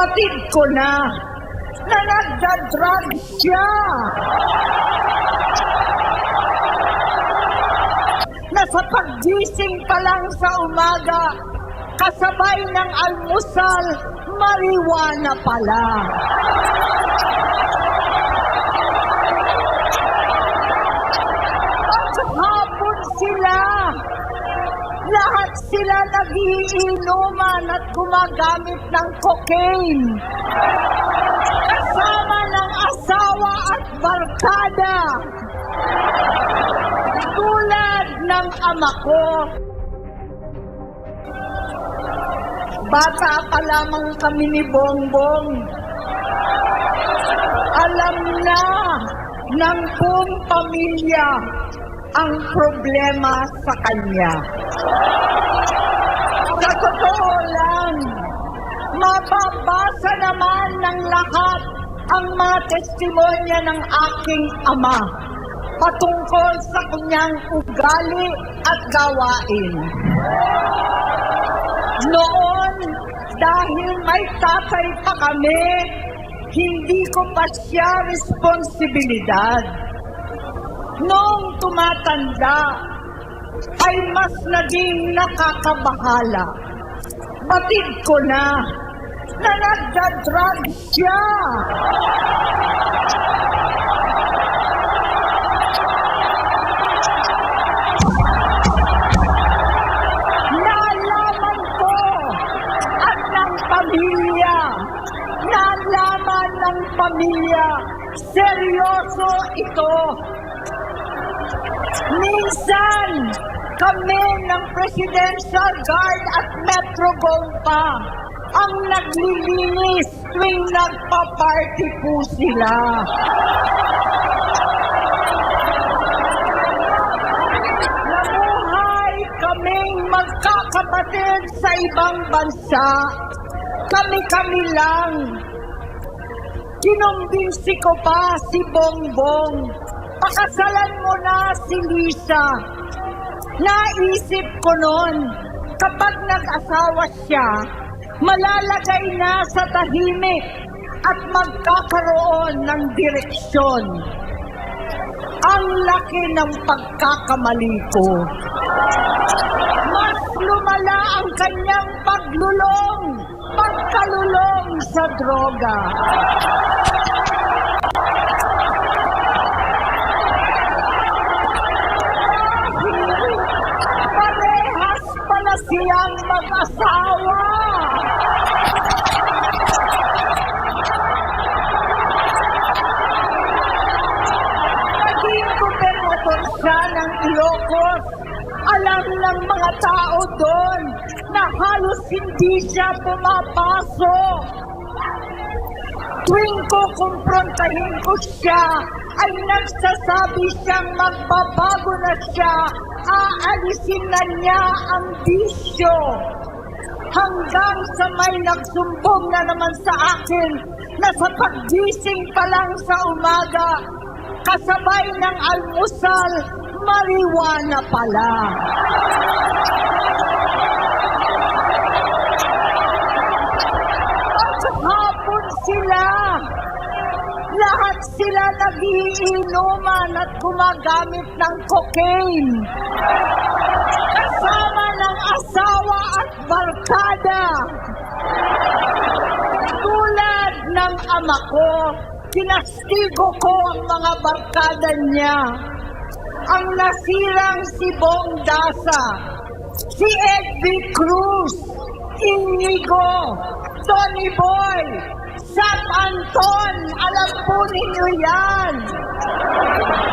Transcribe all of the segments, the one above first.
Batid ko na nagdadrag siya. Na sa paggising pa lang sa umaga, kasabay ng almusal, marijuana pala. Paghapon sila, lahat sila nagiinuman at gumagamit ng cocaine. Kasama ng asawa at barkada. Tulad ng ama ko. Bata pa lamang kami ni Bongbong. Alam na ng buong pamilya ang problema sa kanya. Sa totoo lang, mababasa naman ng lahat ang mga testimonya ng aking ama patungkol sa kanyang ugali at gawain. Noon, dahil may tatay pa kami, hindi ko pa siya responsibilidad. Noong tumatanda, ay mas naging nakakabahala. Batid ko na nagdadrag siya. Nalaman ko at ng pamilya, nalaman ng pamilya, seryoso ito. Minsan, kami ng Presidential Guard at Metro Gompa ang naglilinis tuwing nagpa-party po sila. Namuhay kaming magkakapatid sa ibang bansa. Kami-kami lang. Kinumbinsi ko pa si Bongbong. Pakasalan mo na si Lisa. Naisip ko noon, kapag nag-asawa siya, malalagay na sa tahimik at magkakaroon ng direksyon. Ang laki ng pagkakamali ko. Mas lumala ang kanyang pagkalulong sa droga. Parehas pala siyang mag-asawa. Naging gobernador siya ng Ilocos. Alam ng mga tao doon na halos hindi siya pumapasok. Tuwing ko kumprontahin ko siya, ay nagsasabi siyang magbabago na siya, aalisin na niya ang bisyo. Hanggang sa may nagsumbong na naman sa akin na sa paggising pa lang sa umaga, kasabay ng almusal, marijuana pala. Paghapon sila, lahat sila nagiinuman at gumagamit ng cocaine. Kasama ng asawa at barkada. Tulad ng ama ko, kinastigo ko ang mga barkada niya. Ang nasirang si Bong Dasa, si Edby Cruz, Inigo, Tony Boy, Sat Anton, alam po ninyo yan.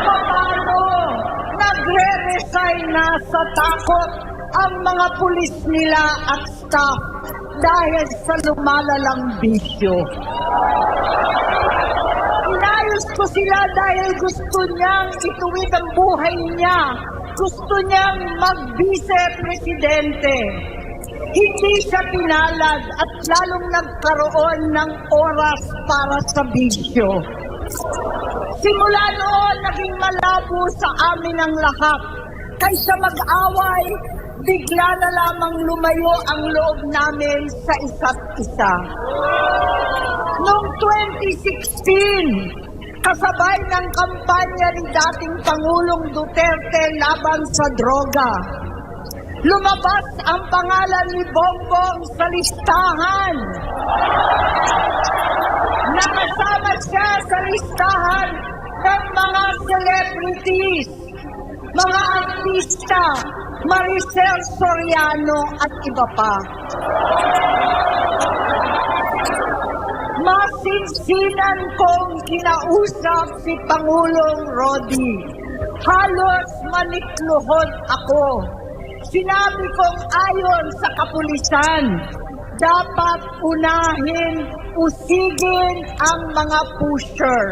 Paano nagre-resign na sa takot ang mga pulis nila at staff dahil sa lumalalang bisyo. Inayos ko sila dahil gusto niyang ituwid ang buhay niya. Gusto niyang mag-vice-presidente. Hindi siya pinalad at lalong nagkaroon ng oras para sa bisyo. Simula noon, naging malabo sa amin ang lahat. Kaysa mag-away, bigla na lamang lumayo ang loob namin sa isa't isa. Noong 2016, kasabay ng kampanya ni dating Pangulong Duterte laban sa droga, lumabas ang pangalan ni Bongbong sa listahan. Nakasama siya sa listahan ng mga celebrities, mga artista, Maricel Soriano at iba pa. Masinsinan kong kinausap si Pangulong Rodi. Halos manikluhod ako. Sinabi kong ayon sa kapulisan, dapat unahin, usigin ang mga pusher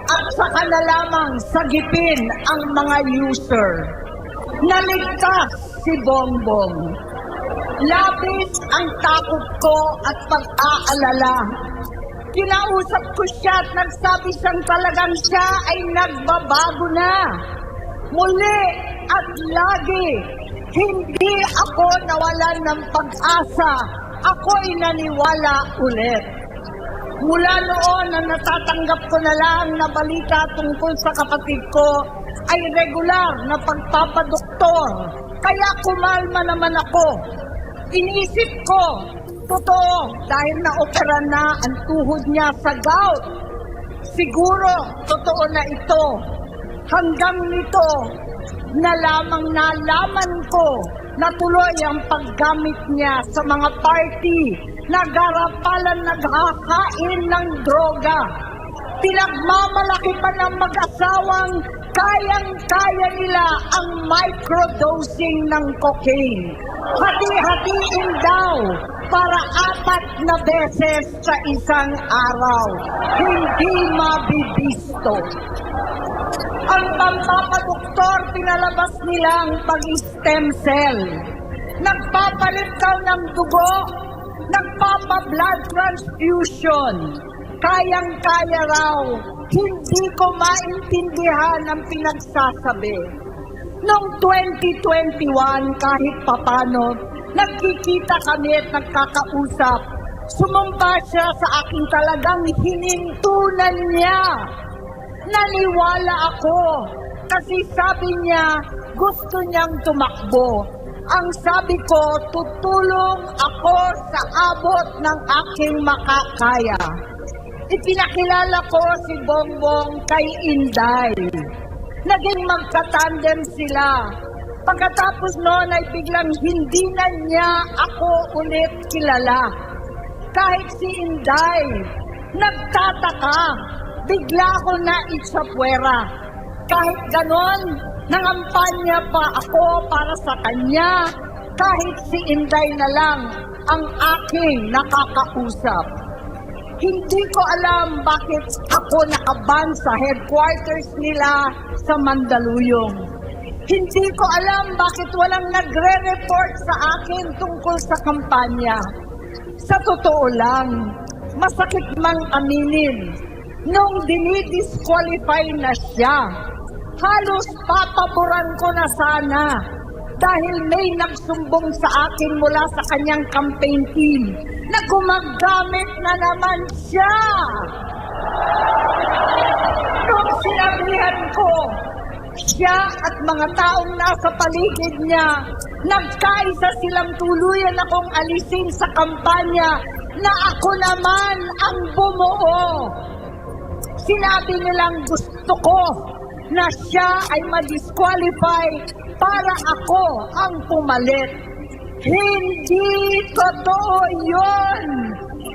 at saka na lamang sagipin ang mga user. Naligtas si Bongbong. Labis ang takot ko at pag-aalala. Kinausap ko siya at nagsabi siyang talagang siya ay nagbabago na. Muli at lagi, hindi ako nawalan ng pag-asa. Ako'y naniwala ulit. Mula noon na natatanggap ko na lang na balita tungkol sa kapatid ko ay regular na pagpapadoktor. Kaya kumalma naman ako. Iniisip ko, totoo, dahil na-opera na ang tuhod niya sa gout. Siguro, totoo na ito. Hanggang nito, na lamang nalaman ko na tuloy ang paggamit niya sa mga party na garapalan naghakain ng droga. Pinagmamalaki pa ng mag-asawang kayang-kaya nila ang microdosing ng cocaine. Hati-hatiin daw para 4 na beses sa isang araw. Hindi mabibisto. Ang pampapadoktor, pinalabas nilang pag-stem cell. Nagpapalit daw ng dugo, nagpapa-blood transfusion. Kayang-kaya raw. Hindi ko maintindihan ang pinagsasabi. Noong 2021, kahit papano, nagkikita kami at nagkakausap. Sumumpa siya sa aking talagang hinintunan niya. Naniwala ako kasi sabi niya gusto niyang tumakbo. Ang sabi ko, tutulong ako sa abot ng aking makakaya. Ipinakilala ko si Bongbong kay Inday. Naging magkatandem sila. Pagkatapos noon ay biglang hindi na niya ako ulit kilala. Kahit si Inday, nagtataka, bigla ko na itsapwera. Kahit ganon, nangampanya pa ako para sa kanya. Kahit si Inday na lang ang aking nakakausap. Hindi ko alam bakit ako nakaban sa headquarters nila sa Mandaluyong. Hindi ko alam bakit walang nagre-report sa akin tungkol sa kampanya. Sa totoo lang, masakit mang aminin, nung dinidisqualify na siya, halos papaboran ko na sana dahil may nagsumbong sa akin mula sa kanyang campaign team na gumagamit na naman siya. Nung sinabihan ko, siya at mga taong nasa paligid niya, nagkaisa silang tuluyan akong alisin sa kampanya na ako naman ang bumuo. Sinabi nilang gusto ko na siya ay ma-disqualify para ako ang pumalit. Hindi totoo yun.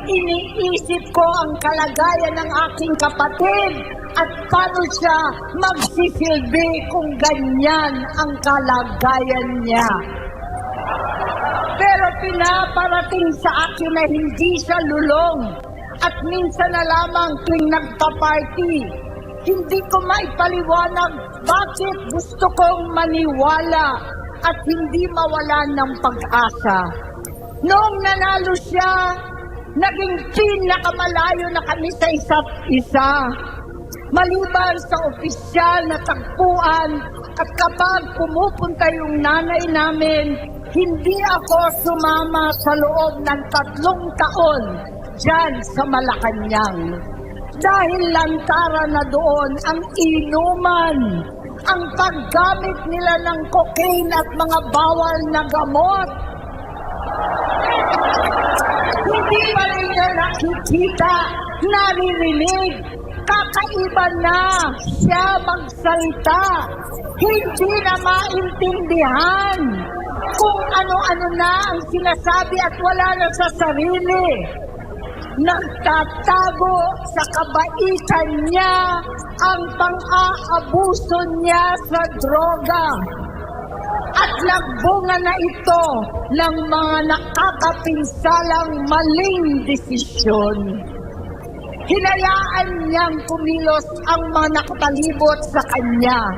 Iniisip ko ang kalagayan ng aking kapatid at paano siya magsisilbi kung ganyan ang kalagayan niya. Pero pinaparating sa akin na hindi siya lulong at minsan na lamang tuwing nagpa-party. Hindi ko maipaliwanag bakit gusto kong maniwala at hindi mawalan ng pag-asa. Noong nanalo siya, naging pinakamalayo na kami sa isa't isa. Maliban sa opisyal na tagpuan at kapag pumupunta yung nanay namin, hindi ako sumama sa loob ng 3 taon dyan sa Malacanang. Dahil lantaran na doon ang inuman, ang paggamit nila ng cocaine at mga bawal na gamot. Hindi pa rin niya nakikita, naririnig, kakaiba na siya magsalita. Hindi na maintindihan kung ano-ano na ang sinasabi at wala na sa sarili. Nagtatago sa kabaitan niya ang pang-aabuso niya sa droga. At nagbunga na ito ng mga nakakapinsalang maling desisyon. Hinayaan niyang kumilos ang mga nakapalibot sa kanya.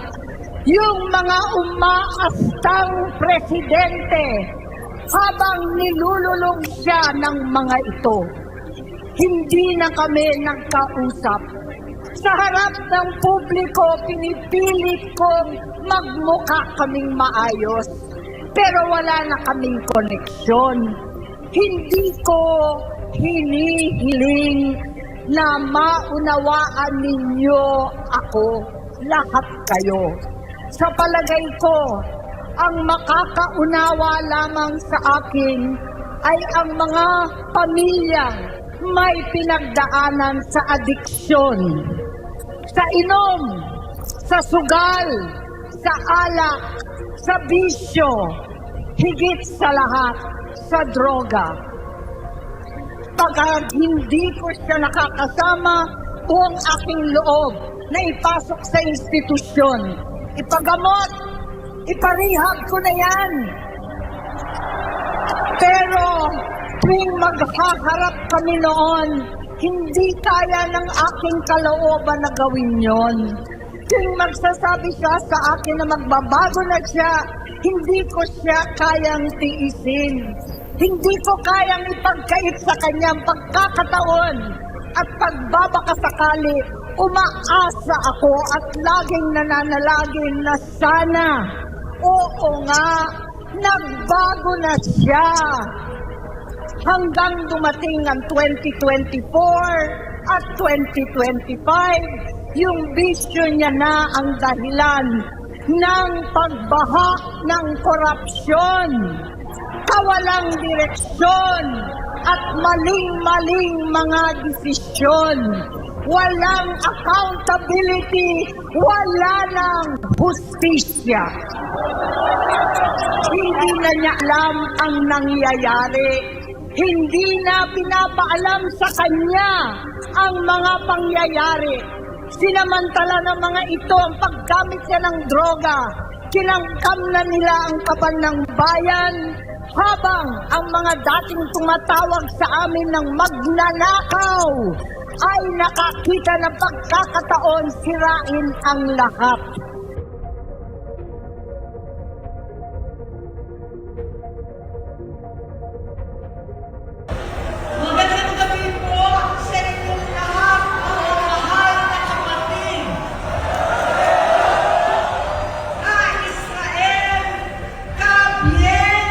Yung mga umaastang presidente habang nilululong siya ng mga ito. Hindi na kami nagkausap. Sa harap ng publiko, pinipilit kong magmukha kaming maayos. Pero wala na kaming koneksyon. Hindi ko hinihiling na maunawaan ninyo ako, lahat kayo. Sa palagay ko, ang makakaunawa lamang sa akin ay ang mga pamilyang may pinagdaanan sa adiksyon, sa inom, sa sugal, sa alak, sa bisyo, higit sa lahat, sa droga. Pagka hindi ko siya nakakasama, buong aking loob na ipasok sa institusyon. Ipagamot, iparehab ko na yan. Pero tuwing maghaharap kami noon, hindi kaya ng aking kalooban na gawin yon. Tuwing magsasabi siya sa akin na magbabago na siya, hindi ko siya kayang tiisin. Hindi ko kayang ipagkait sa kanyang pagkakataon at pagbabakasakali. Umaasa ako at laging nananalangin na sana, oo nga, nagbago na siya. Hanggang dumating ang 2024 at 2025, yung bisyo niya na ang dahilan ng pagbaha ng korupsyon, kawalang direksyon at maling-maling mga desisyon. Walang accountability, wala nang hustisya. Hindi na niya alam ang nangyayari. Hindi na pinapaalam sa kanya ang mga pangyayari. Sinamantala ng mga ito ang paggamit niya ng droga. Kinangkam na nila ang kaban ng bayan habang ang mga dating tumatawag sa amin ng magnanakaw ay nakakita ng pagkakataon sirain ang lahat. Magandang gabi po sa inyong lahat, mga mahal na kapatid. Ka-Israel, ka-Bien,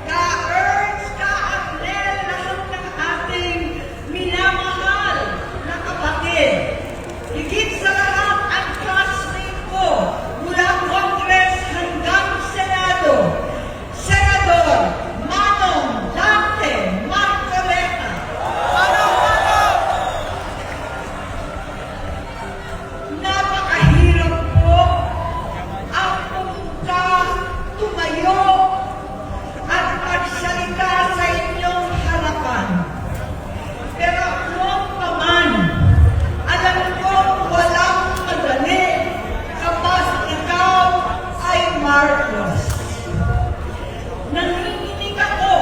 ka-Ernst, ka-Abnel, lahat ng ating minamahal na kapatid. Higit sa lahat ang classmate ko mula Congress hanggang Senado. Senador Manong Dante Marcoleta. Napakahirap po ang pumunta, tumayo, at magsalita sa inyong harapan. Pero noon pa man, alam ko walang madali kapag ikaw ay Marcos. Nanginginig ako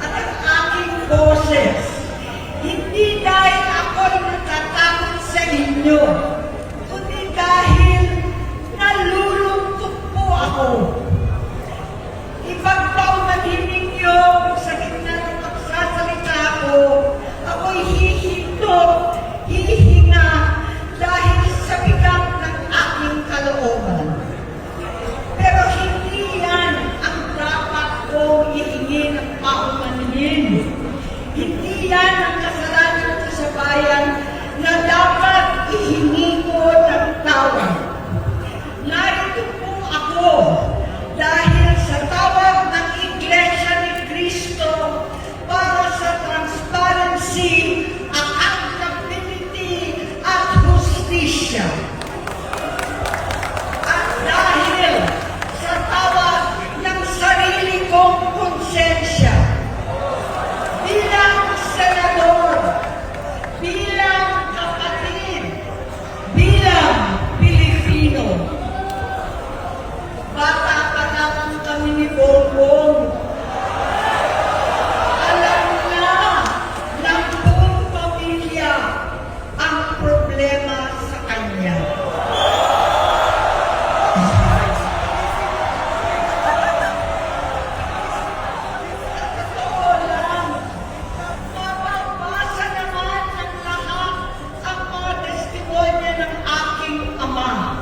at ang aking boses. Hindi dahil ako'y natatakot sa inyo, kundi dahil nalulungkot po ako. Ipagpaumanhin ninyo sa gitna ng pagsasalita ko, ako'y hihinto, hihinga dahil sa bigat ng aking kalooban. Pero hindi yan ang dapat kong ihingi ng paumanhin. Hindi yan ang kasalanan siya. At dahil sa tawag ng sarili kong konsensya, bilang senador, bilang kapatid, bilang Pilipino, bata pa lamang kami ni Bongbong, alam na ng buong pamilya ang problema sa kanya. Totoo lang, mababasa naman ng lahat ang mga testimonya ng aking ama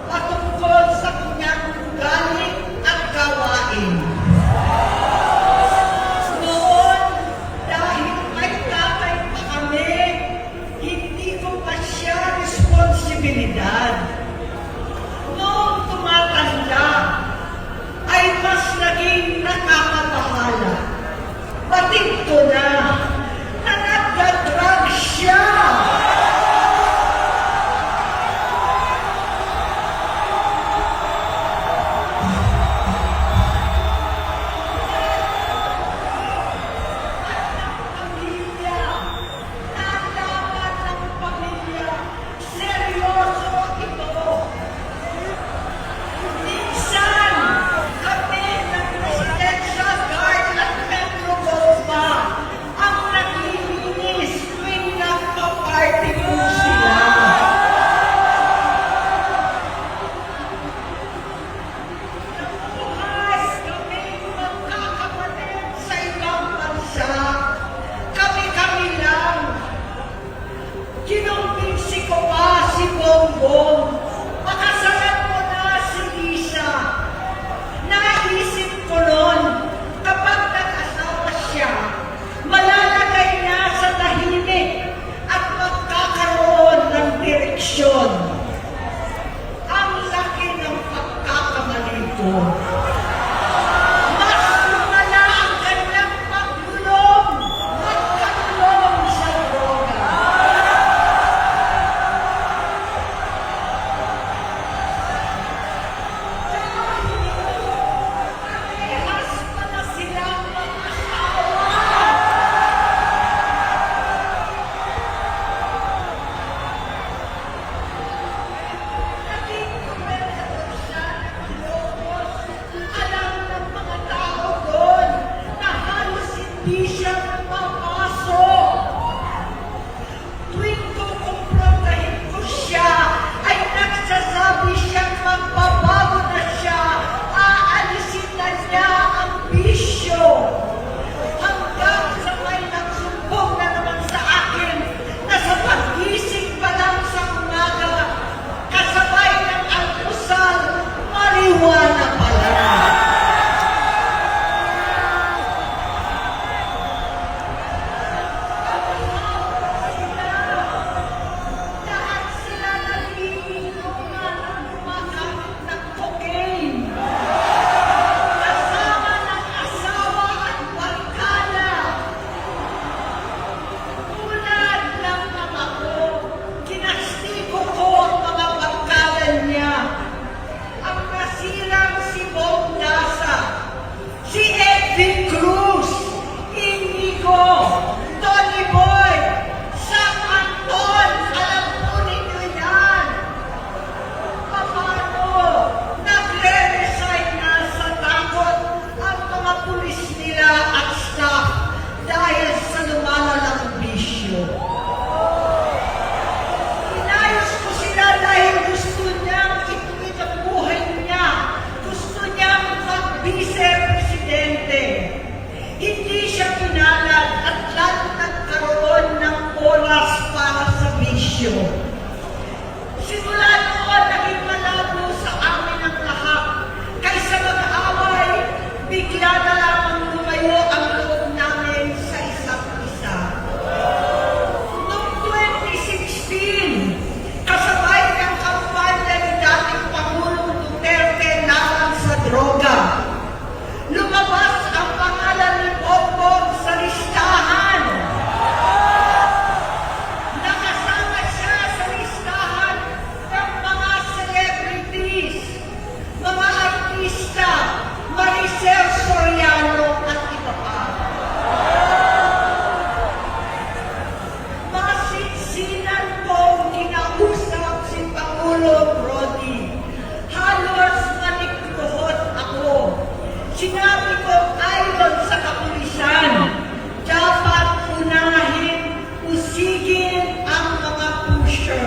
patungkol sa kanyang ugali at gawain. Noon, dahil may tatay pa kami, hindi ko pa siya responsibilidad. Noong tumatanda, ay mas naging nakakabahala. Batid ko na nagda-drug siya. Pamilya, nalaman ng pamilya, seryoso ito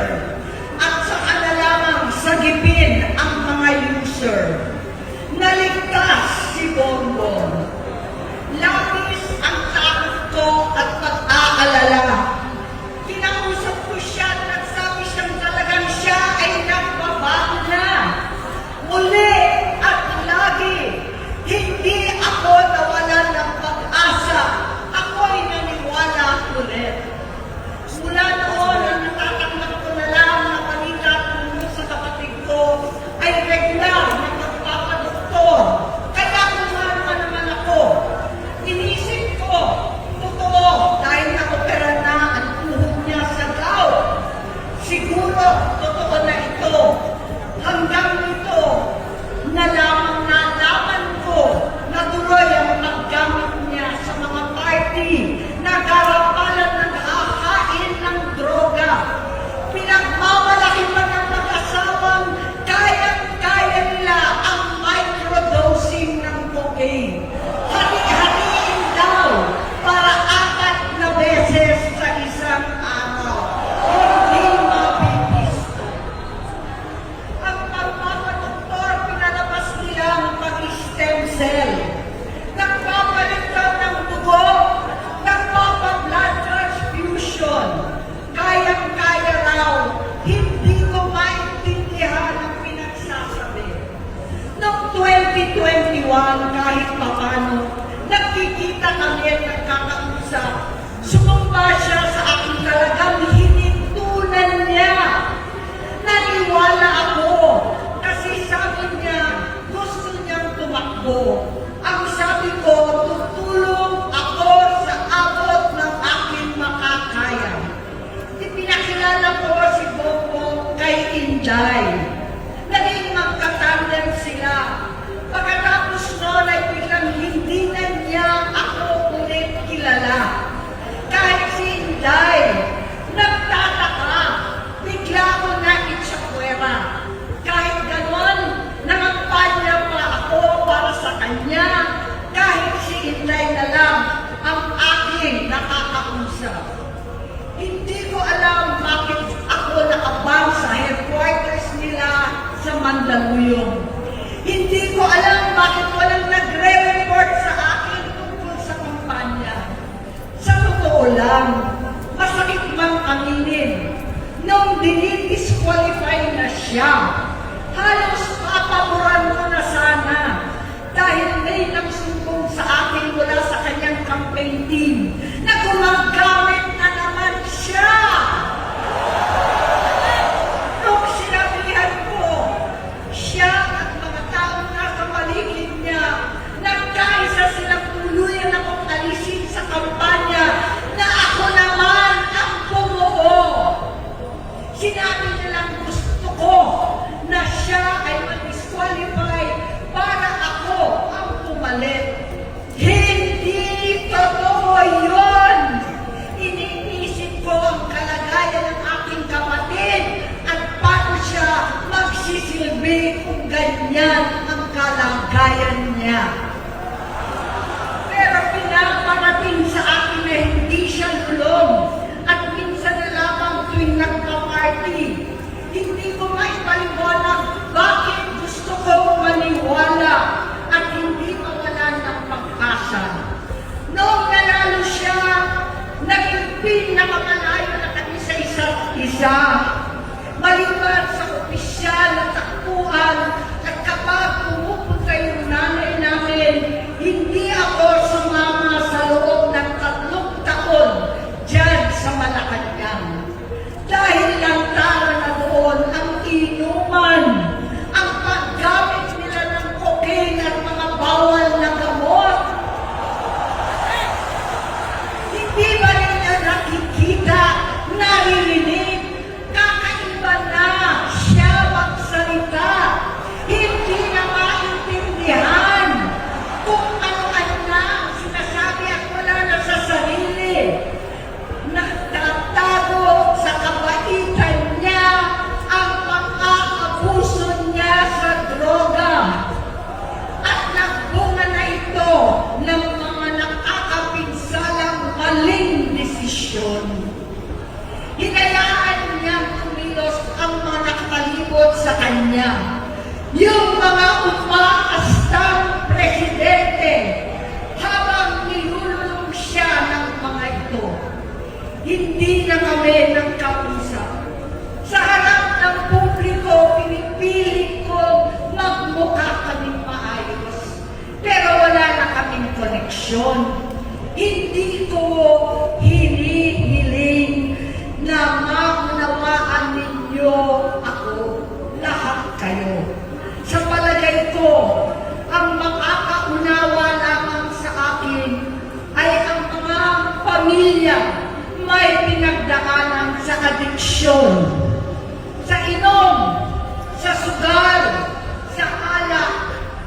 user. At saka na lamang sagipin ang mga user. Naligtas si Bongbong. Labis ang takot ko at pag-aalala. Kinausap ko siya at nagsabi siyang talagang siya ay nagbabago na. Muli at lagi, hindi ako nawalan ng pag-asa. Ako'y naniwala ulit. Mula noon, ang natatanggap ko na lang na balita tungkol sa kapatid ko ay regular na magpapadoktor. Kaya kumama naman ako. Inisip ko, totoo, dahil na-opera na ang tuhod niya sa gout. Siguro, totoo na ito. Hanggang nito, nalaman ko na tuloy ang paggamit niya sa mga party na garapalan ng hahain ng droga. Pinagmamalaki pa ng mag-asawang kayang-kaya nila ang microdosing ng cocaine. Hati-hatiin daw para 4 na beses sa isang araw. Hindi mabibisto. Ang pagpapadoktor, pinalabas nila ang pag-stem cell. Nagpapalit daw ng dugo, nagpapa-blood transfusion. Kayang-kaya raw, hindi ko maintindihan ang pinagsasabi. Noong 2021, kahit papano, nagkikita kami at nagkakausap. Sumumpa siya sa aking talagang hinintunan niya. Naniwala ako kasi sabi niya gusto niyang tumakbo. Ang sabi ko, tutulong ako sa abot ng aking makakaya. Ipinakilala ko si Bongbong kay Inday. Naging magkatandem sila. Pagkatapos noon ay biglang hindi na niya ako ulit kilala. Kahit si Inday, nagtataka, bigla ko na itsakwera. Kahit ganon, nangampanya pa ako para sa kanya. Kahit si Inday na lang ang aking nakakausap. Hindi ko alam bakit ako nakabang sa headquarters nila sa Mandaluyong. Hindi ko alam bakit walang nagre-report sa akin tungkol sa kampanya. Sa totoo lang, masakit mang aminin, nung dinidisqualify na siya, halos papaboran ko na sana dahil may nagsumbong sa akin mula sa kanyang campaign team na gumagamit na naman siya. Nung sinabihan ko, siya at mga taong nasa paligid niya, nagkaisa silang tuluyan akong alisin sa kampanya na ako naman ang bumuo. Sinabi nilang gusto ko na siya ay mag-disqualify para ako ang pumalit. Hindi totoo yun! Iniisip ko ang kalagayan ng aking kapatid at paano siya magsisilbi kung ganyan ang kalagayan niya. Pero pinaparating sa akin na hindi siya lulong at minsan na lamang tuwing nagpa-party. Hindi ko maipaliwanag bakit gusto ko maniwala at hindi mawalan ng pag-asa. Noong nanalo siya, naging pinakamalayo na kami sa isa't isa. Maliban sa opisyal na takbuhan at kapag pumupunta yung nanay namin, hindi ako sumama sa loob ng 3 taon dyan sa Malacanang. Dahil lang tara na doon ang inuman, ang paggamit nila ng cocaine at mga bawal na gamot. Hindi ba ninyo nakikita, naririnig, kanya. Yung mga umaastang presidente habang nilulong siya ng mga ito, hindi na kami nagkausap. Sa harap ng publiko, pinipilit ko magmukha kaming maayos. Pero wala na kaming koneksyon. Hindi ko hinihiling na maunawaan ninyo ako, lahat kayo. Sa palagay ko, ang makakaunawa lamang sa akin ay ang mga pamilya may pinagdaanan sa adiksyon, sa inom, sa sugal, sa alak,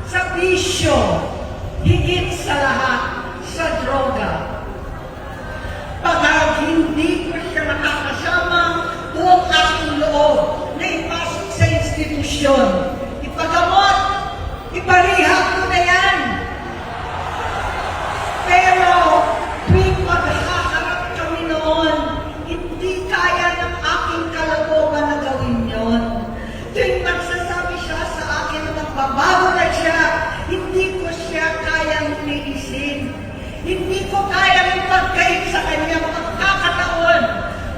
sa bisyo, higit sa lahat, sa droga. Pagka hindi ko siya nakakasama, buong aking loob na ipasok sa institusyon. Ipagamot, iparihab ko na yan. Pero, tuwing maghaharap kami noon, hindi kaya ng aking kalooban na gawin yon. Tuwing magsasabi siya sa akin na magbabago na siya, hindi ko siya kayang tiisin. Hindi ko kayang ipagkait sa kanya magkakataon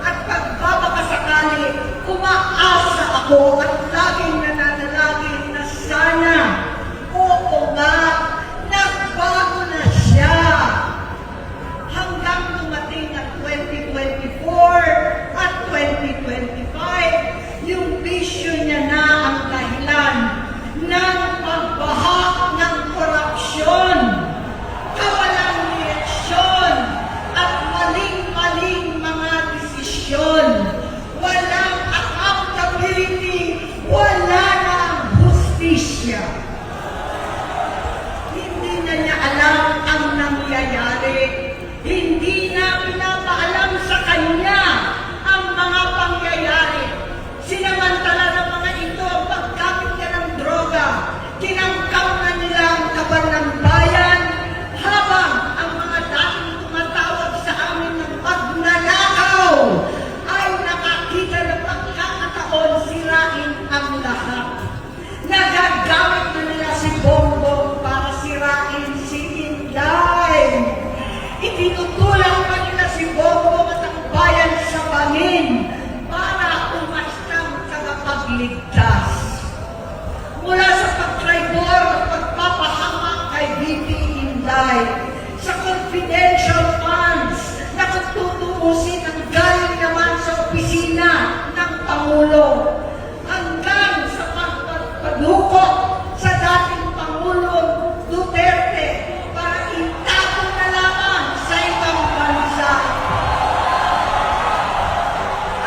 at pagbabakasakali, umaasa ako at laging nananalangin na sana, oo nga, nagbago na siya. Hanggang dumating ang 2024 at 2025, yung bisyo niya na ang dahilan ng pagbahak ng korupsyon, kawalang direksyon, at maling-maling mga desisyon. Walang accountability, wala nang hustisya. Hindi na niya alam ang nangyayari. Hindi na pinapaalam sa kanya ang mga pangyayari. Sinamantala ng mga ito ang paggamit niya ng droga. Kinangkaw na nila ang kaban ng bayan habang ang mga dating tumatawag sa amin ng pagnanakaw ay nakakita ng pagkakataon sirain ang lahat. Nagagamit na nila si Bongbong para sirain si Inday. Itinutulak pa nila si Bongbong at ang bayan sa bangin para umastang tagapagligtas. Mula sa pagtraidor at pagpapahamak kay BP Inday, sa confidential funds na tutuusin ang galing naman sa opisina ng Pangulo, hanggang sa pagpadukot sa dating Pangulong Duterte para itago na lamang sa ibang bansa.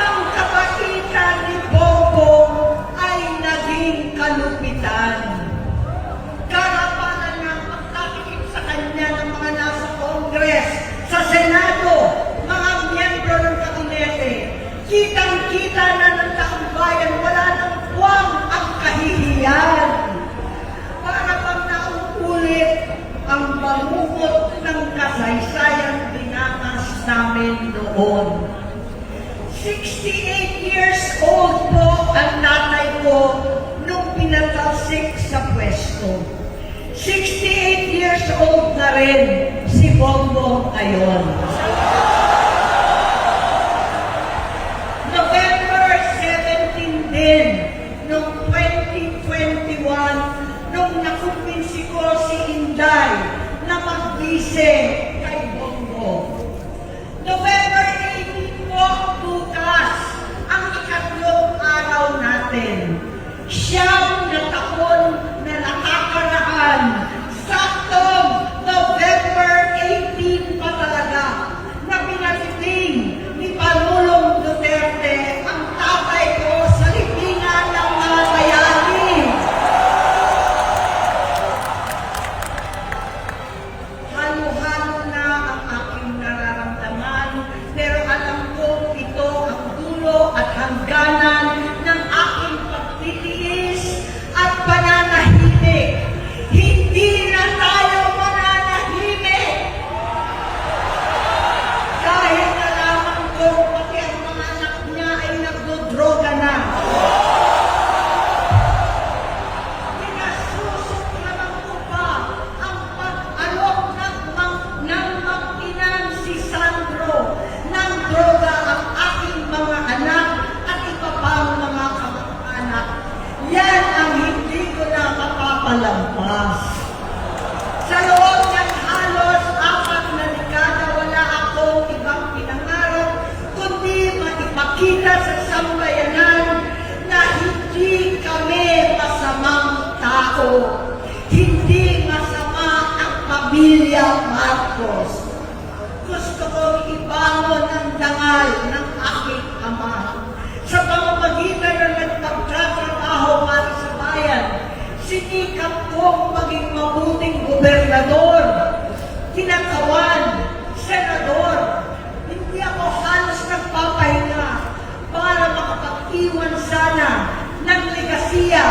Ang kabaitan ni Bongbong ay naging kalupitan. Karapanan ng pagtatikip sa kanya ng mga nasa Congress, sa Senado, mga miyembro ng kabinete. Kitang-kita na ng taong bayan, wala nang buwang ang kahihiyan. Para pang nauulit ang bangungot ng kasaysayan dinanas namin noon. 68 years old po ang tatay ko nung pinatalsik sa pwesto. 68 years old na rin si Bongbong ngayon. November 17 din, noong 2021, nung nakumbinsi ko si Inday na magbise kay Bongbong. November 18 po, bukas, ang ikatlong araw natin. Siyam na taon na nakakaraan. Saktong November 18 pa talaga, na ipakita sa sambayanan na hindi kami masamang tao. Hindi masama ang pamilya Marcos. Gusto kong ibangon ang dangal ng aking ama. Sa pamamagitan ng nagpagtatrabaho para sa bayan, sinikap kong maging mabuting gobernador, tinakawan, senador. Hindi ako halos nagpapahinga para makapag-iwan sana ng legasiya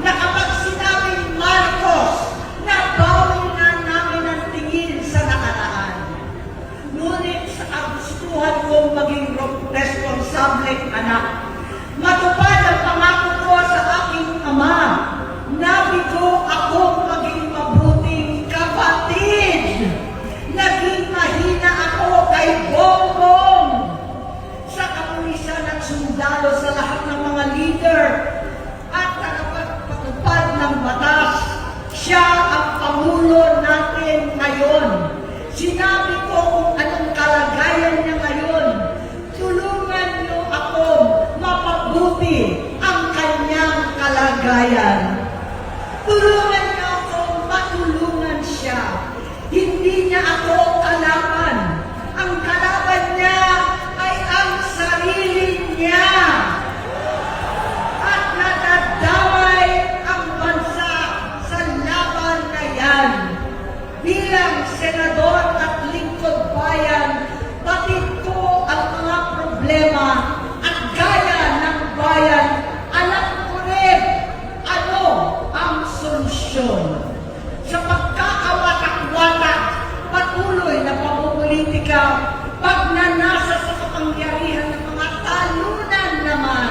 na kapag sinabing Marcos, nabawi na namin ang tingin sa nakaraan. Ngunit sa kagustuhan kong maging responsableng anak, matupad ang pangako ko sa aking ama, nabigo akong maging mabuting kapatid. Naging mahina ako kay Bongbong. Sa kapulisan at sundalo sa lahat ng mga leader at tagapagpatupad ng batas, siya ang Pangulo natin ngayon. Sinabi ko kung anong kalagayan niya ngayon. Tulungan niyo ako mapabuti ang kanyang kalagayan. Tulungan niyo ako matulungan siya. Hindi niya ako kalaban. Ang kalaban niya ay ang sarili niya. At nadadamay ang bansa sa laban na yan. Bilang senador at lingkod bayan, batid ko ang mga problema at gaya ng bayan, alam ko rin ano ang solusyon. Sa pagkakawatak-watak, patuloy na pamumulitika, pagnanasa sa kapangyarihan ng mga talunan naman,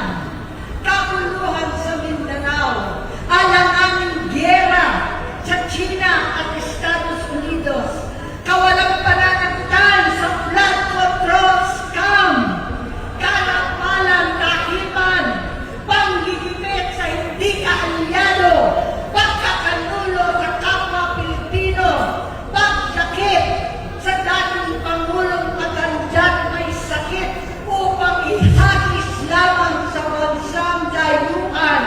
kaguluhan sa Mindanao, alanganing giyera sa China at Estados Unidos, kawalang pananagtan sa flood control scam, kalapalan kahiman, panggigipit sa hindi kaalyado, pagkakanulo sa kapwa Pilipino, pagdakip sa dating Pangulong matandang may sakit upang ihagis lamang sa bansang dayuhan,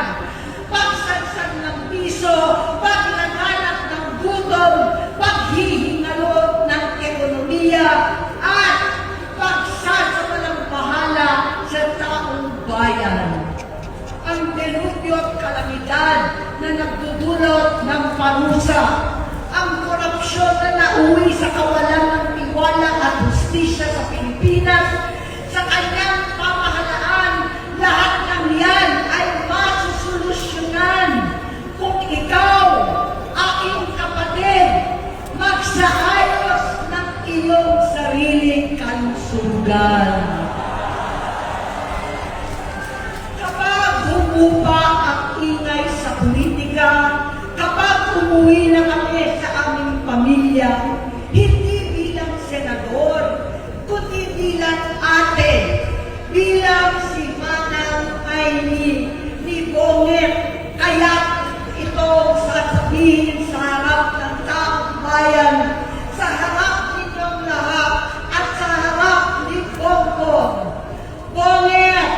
pagsadsad ng piso, paglaganap ng gutom, paghihingalo ng ekonomiya, at pagsasawalang bahala sa taong bayan. Ang delubyo at kalamidad na nagdudulot ng parusa, ang korupsyon na nauwi sa kawalan ng tiwala at hustisya sa Pilipinas, sa kanyang pamahalaan, lahat ng yan ay masusolusyonan kung ikaw, aking kapatid, magsaayos ng iyong sariling kalusugan. Kapag humupa ang ingay sa politika, kapag umuwi na kami sa aming pamilya, hindi bilang senador, kundi bilang ate, bilang si Manang ay ni Bonget, kaya ito sasabihin sa harap ng taong bayan, sa harap ninyong lahat, at sa harap ni Bongbong. Bonget,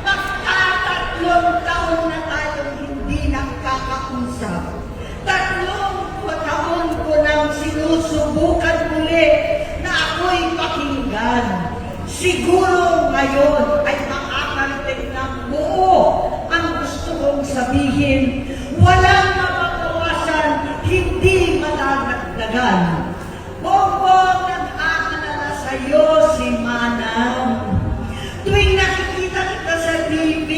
magtatatlong taon na tayong hindi nakakausap. 3 taon ko nang sinusubukan muli na ako'y pakinggan. Siguro ngayon ay makakarating ng buo ang gusto kong sabihin. Walang mapapawasan, hindi madadagdagan. Bongbong, nag-aalala sa iyo si Manang. Tuwing nakikita kita sa TV,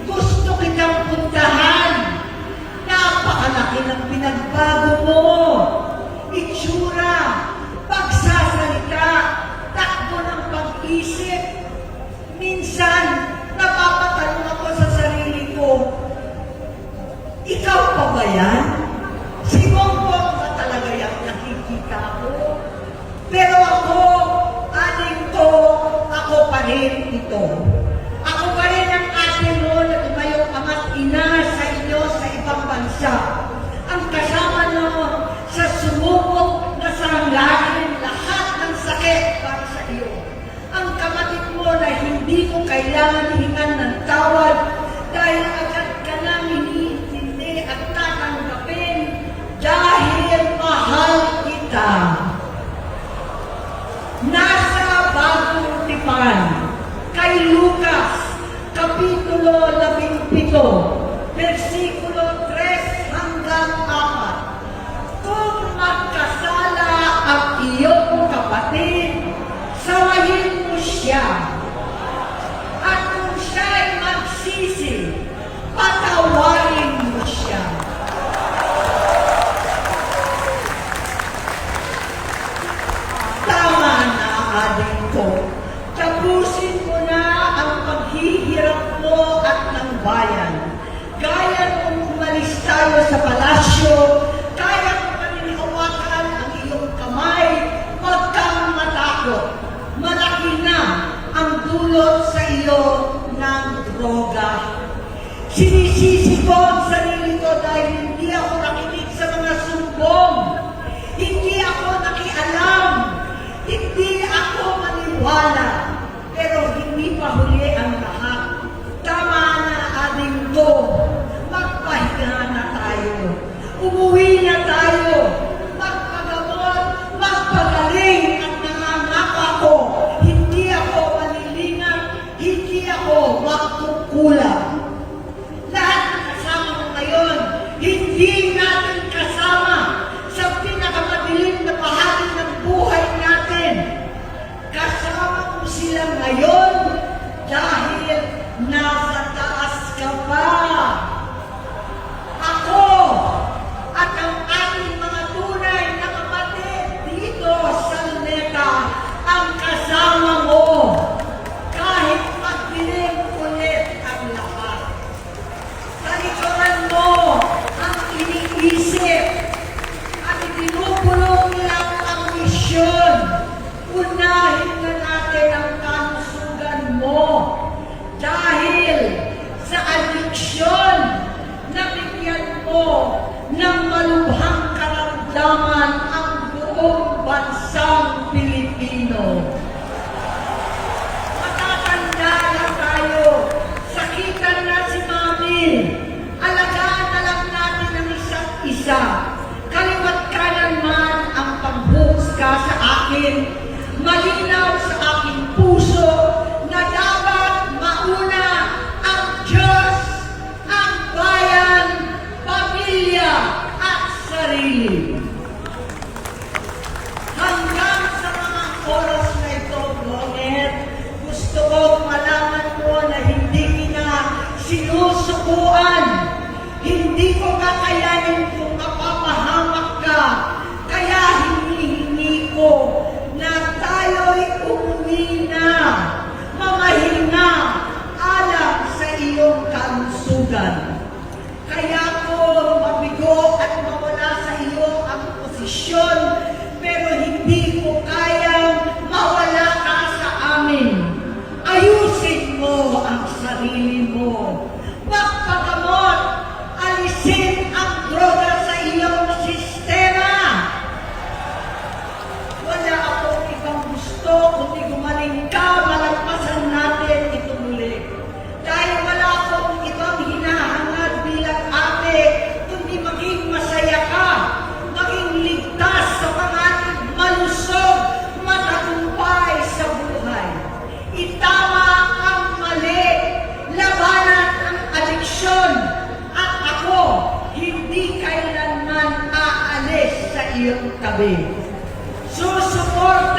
gusto kitang puntahan. Napakalaki ng pinagbago mo. Itsura, pagsasalita, takbo ng pag-isip. Minsan, napapatanong ako sa sarili ko, ikaw pa ba yan? Si Bongbong ba talaga yung nakikita ko? Pero ako, aling ko, ako pa rin ito. Ako pa rin ang ate mo na tumayong ama't ina sa inyo sa ibang bansa. Ang kasama no sa sumubok na saranglahin lahat ng sakit para sa iyo. Ang kapatid mo na hindi ko kay kailangan hingan ng tawad dahil agad ka nang iniintindi at tatanggapin dahil mahal kita. Nasa Bagong Tipan, kay Lucas, Kapitulo 17, versikulo 3 hanggang 4. Kung magkasala ang iyong kapatid, sawayin mo siya. At kung siya'y magsisi, patawarin mo siya. Tama na, adik ko. Tapusin mo na ang paghihirap mo at ng bayan. Gaya nung umalis tayo sa palasyo, kaya mo paninihawakan ang iyong kamay, huwag kang matakot. Malaki na ang dulot sa iyo ng droga. Sinisisi ko ang sarili ko dahil hindi ako nakinig sa mga sumbong. Hindi ako nakialam. Hindi ako maniwala. Pero hindi pa huli ang lahat. Tama na, ading ko. Magpahinga na tayo. Umuwi na tayo. Magpagamot, magpagaling at nangangako ko. Hindi ako malilingan, hindi ako magkukulang. Lahat ng kasama mo ngayon, hindi natin kasama sa pinakamadilim na bahagi ng buhay natin. Kasama mo sila ngayon dahil nasa taas ka pa. Ako at ang ating mga tunay na kapatid dito sa Luneta ang kasama mo. Kahit magdilim ulit ang lahat. Talikuran mo ang iniisip at itinupulong lang ang misyon. Unahin na natin ang kalusugan mo dahil sa adiksyon na bigyan mo ng malubhang karamdaman ang buong bansang Pilipino. Matatanda na tayo, sakitan na si Mami, alagaan na lang natin ang isa't isa. Kaliwat kanan man ang pagbuhusga sa akin, malinaw sa aking puso na dapat mauna ang Diyos, ang bayan, pamilya at sarili. Hanggang sa mga oras na ito, Blonet, gusto kong malaman mo na hindi kita sinusukuan. Hindi ko kakayanin kung mapapahamak ka. Kaya hinihingi ko na tayo'y umuwi na, mamahinga, alam sa iyong kalusugan. Kaya ko mabigo at mawala sa iyo ang posisyon, pero hindi ko kayang mawala ka sa amin. Ayusin mo ang sarili mo. Magpagamot, alisin ang droga sa iyong sistema. Wala akong ibang gusto kundi gumaling ka, malagpasan natin ito muli. Dahil wala akong ibang hinahangad bilang ate, kundi maging masaya ka, maging ligtas sa panganib, malusog, matagumpay sa buhay. Itama ang mali, labanan ang adiksyon, at ako hindi kailanman aalis sa iyong tabi. Susuporta